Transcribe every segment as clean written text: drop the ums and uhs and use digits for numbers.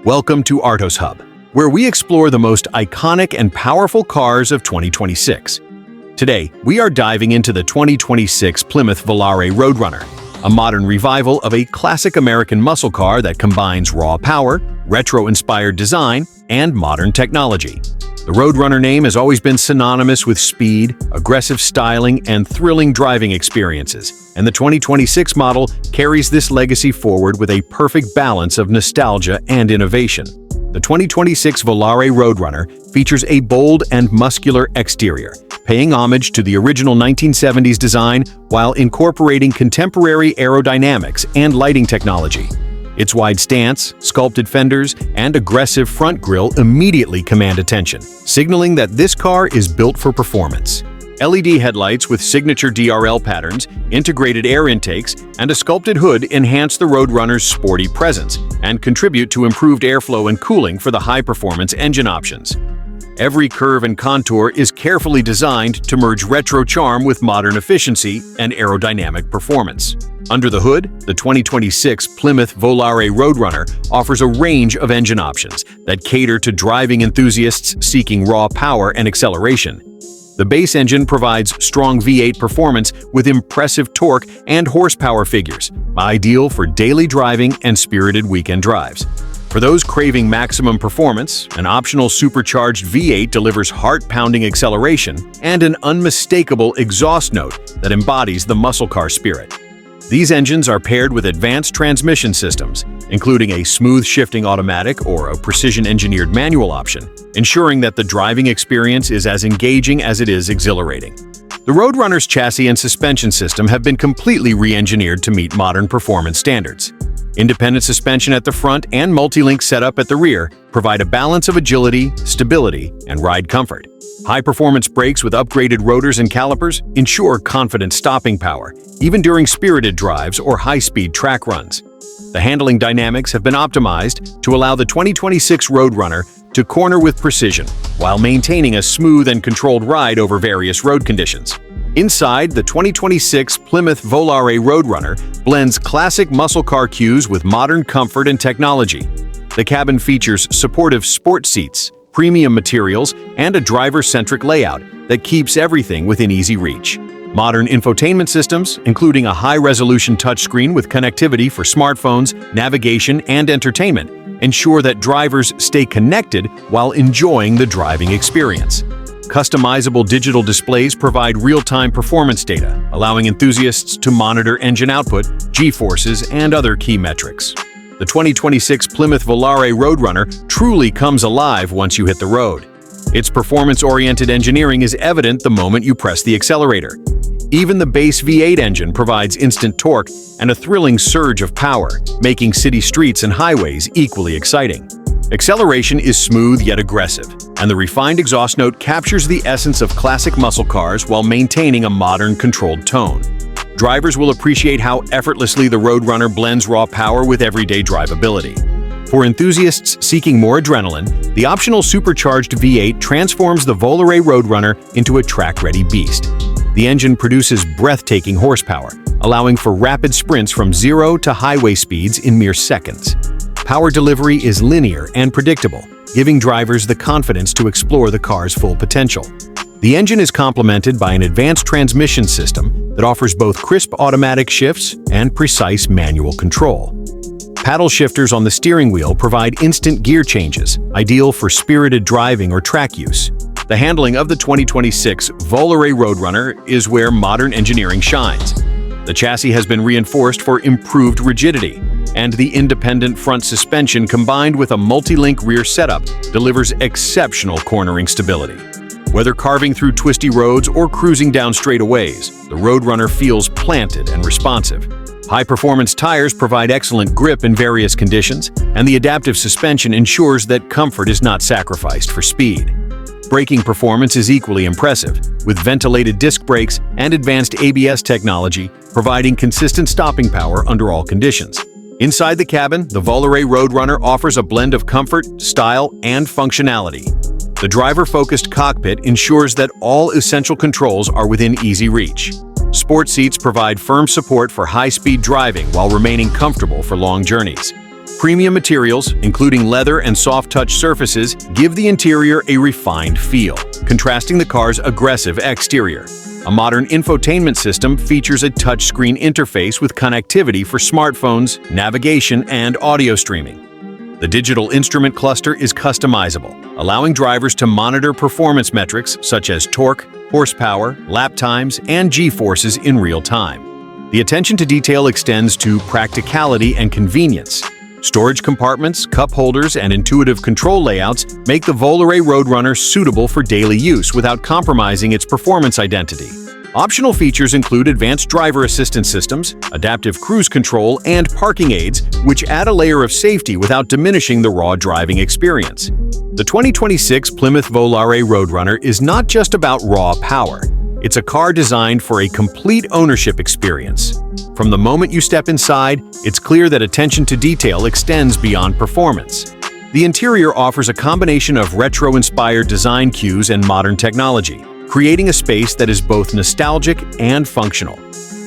Welcome to Artos Hub, where we explore the most iconic and powerful cars of 2026. Today, we are diving into the 2026 Plymouth Volare Roadrunner, a modern revival of a classic American muscle car that combines raw power, retro-inspired design, and modern technology. The Roadrunner name has always been synonymous with speed, aggressive styling, and thrilling driving experiences, and the 2026 model carries this legacy forward with a perfect balance of nostalgia and innovation. The 2026 Volare Roadrunner features a bold and muscular exterior, paying homage to the original 1970s design while incorporating contemporary aerodynamics and lighting technology. Its wide stance, sculpted fenders, and aggressive front grille immediately command attention, signaling that this car is built for performance. LED headlights with signature DRL patterns, integrated air intakes, and a sculpted hood enhance the Roadrunner's sporty presence and contribute to improved airflow and cooling for the high-performance engine options. Every curve and contour is carefully designed to merge retro charm with modern efficiency and aerodynamic performance. Under the hood, the 2026 Plymouth Volare Roadrunner offers a range of engine options that cater to driving enthusiasts seeking raw power and acceleration. The base engine provides strong V8 performance with impressive torque and horsepower figures, ideal for daily driving and spirited weekend drives. For those craving maximum performance, an optional supercharged V8 delivers heart-pounding acceleration and an unmistakable exhaust note that embodies the muscle car spirit. These engines are paired with advanced transmission systems, including a smooth shifting automatic or a precision-engineered manual option, ensuring that the driving experience is as engaging as it is exhilarating. The Roadrunner's chassis and suspension system have been completely re-engineered to meet modern performance standards. Independent suspension at the front and multi-link setup at the rear provide a balance of agility, stability, and ride comfort. High-performance brakes with upgraded rotors and calipers ensure confident stopping power, even during spirited drives or high-speed track runs. The handling dynamics have been optimized to allow the 2026 Roadrunner to corner with precision while maintaining a smooth and controlled ride over various road conditions. Inside, the 2026 Plymouth Volare Roadrunner blends classic muscle car cues with modern comfort and technology. The cabin features supportive sport seats, premium materials, and a driver-centric layout that keeps everything within easy reach. Modern infotainment systems, including a high-resolution touchscreen with connectivity for smartphones, navigation, and entertainment, ensure that drivers stay connected while enjoying the driving experience. Customizable digital displays provide real-time performance data, allowing enthusiasts to monitor engine output, G-forces, and other key metrics. The 2026 Plymouth Volare Roadrunner truly comes alive once you hit the road. Its performance-oriented engineering is evident the moment you press the accelerator. Even the base V8 engine provides instant torque and a thrilling surge of power, making city streets and highways equally exciting. Acceleration is smooth yet aggressive, and the refined exhaust note captures the essence of classic muscle cars while maintaining a modern, controlled tone. Drivers will appreciate how effortlessly the Roadrunner blends raw power with everyday drivability. For enthusiasts seeking more adrenaline, the optional supercharged V8 transforms the Volare Roadrunner into a track-ready beast. The engine produces breathtaking horsepower, allowing for rapid sprints from 0 to highway speeds in mere seconds. Power delivery is linear and predictable, giving drivers the confidence to explore the car's full potential. The engine is complemented by an advanced transmission system that offers both crisp automatic shifts and precise manual control. Paddle shifters on the steering wheel provide instant gear changes, ideal for spirited driving or track use. The handling of the 2026 Volare Roadrunner is where modern engineering shines. The chassis has been reinforced for improved rigidity, and the independent front suspension combined with a multi-link rear setup delivers exceptional cornering stability. Whether carving through twisty roads or cruising down straightaways, the Roadrunner feels planted and responsive. High-performance tires provide excellent grip in various conditions, and the adaptive suspension ensures that comfort is not sacrificed for speed. Braking performance is equally impressive, with ventilated disc brakes and advanced ABS technology providing consistent stopping power under all conditions. Inside the cabin, the Volare Roadrunner offers a blend of comfort, style, and functionality. The driver-focused cockpit ensures that all essential controls are within easy reach. Sport seats provide firm support for high-speed driving while remaining comfortable for long journeys. Premium materials, including leather and soft-touch surfaces, give the interior a refined feel, contrasting the car's aggressive exterior. A modern infotainment system features a touchscreen interface with connectivity for smartphones, navigation, and audio streaming. The digital instrument cluster is customizable, allowing drivers to monitor performance metrics such as torque, horsepower, lap times, and G-forces in real time. The attention to detail extends to practicality and convenience. Storage compartments, cup holders, and intuitive control layouts make the Volare Roadrunner suitable for daily use without compromising its performance identity. Optional features include advanced driver assistance systems, adaptive cruise control, and parking aids, which add a layer of safety without diminishing the raw driving experience. The 2026 Plymouth Volare Roadrunner is not just about raw power. It's a car designed for a complete ownership experience. From the moment you step inside, it's clear that attention to detail extends beyond performance. The interior offers a combination of retro-inspired design cues and modern technology, creating a space that is both nostalgic and functional.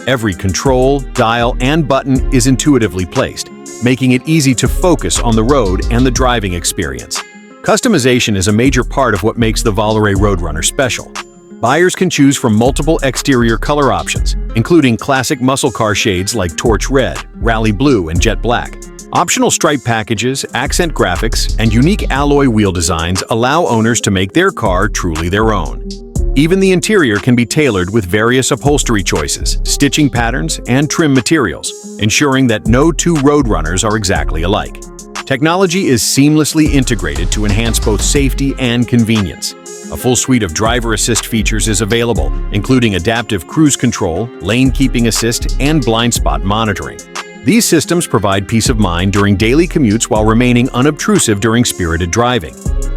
Every control, dial, and button is intuitively placed, making it easy to focus on the road and the driving experience. Customization is a major part of what makes the Volare Roadrunner special. Buyers can choose from multiple exterior color options, including classic muscle car shades like Torch Red, Rally Blue, and Jet Black. Optional stripe packages, accent graphics, and unique alloy wheel designs allow owners to make their car truly their own. Even the interior can be tailored with various upholstery choices, stitching patterns, and trim materials, ensuring that no two Roadrunners are exactly alike. Technology is seamlessly integrated to enhance both safety and convenience. A full suite of driver assist features is available, including adaptive cruise control, lane keeping assist, and blind spot monitoring. These systems provide peace of mind during daily commutes while remaining unobtrusive during spirited driving.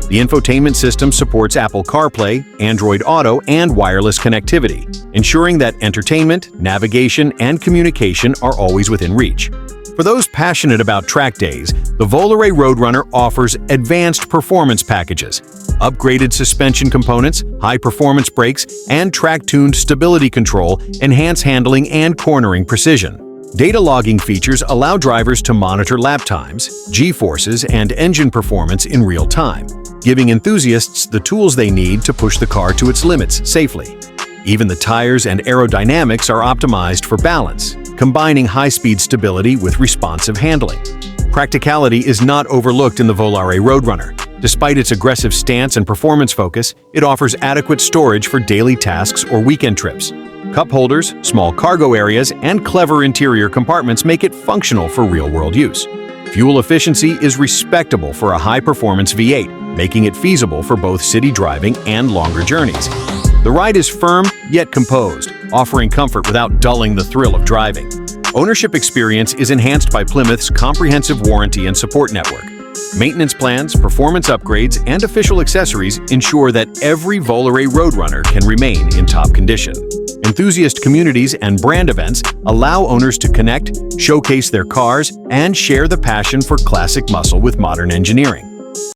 The infotainment system supports Apple CarPlay, Android Auto, and wireless connectivity, ensuring that entertainment, navigation, and communication are always within reach. For those passionate about track days, the Volare Roadrunner offers advanced performance packages. Upgraded suspension components, high-performance brakes, and track-tuned stability control enhance handling and cornering precision. Data logging features allow drivers to monitor lap times, G-forces, and engine performance in real time, giving enthusiasts the tools they need to push the car to its limits safely. Even the tires and aerodynamics are optimized for balance, combining high-speed stability with responsive handling. Practicality is not overlooked in the Volare Roadrunner. Despite its aggressive stance and performance focus, it offers adequate storage for daily tasks or weekend trips. Cup holders, small cargo areas, and clever interior compartments make it functional for real-world use. Fuel efficiency is respectable for a high-performance V8, making it feasible for both city driving and longer journeys. The ride is firm yet composed, offering comfort without dulling the thrill of driving. Ownership experience is enhanced by Plymouth's comprehensive warranty and support network. Maintenance plans, performance upgrades, and official accessories ensure that every Volare Roadrunner can remain in top condition. Enthusiast communities and brand events allow owners to connect, showcase their cars, and share the passion for classic muscle with modern engineering.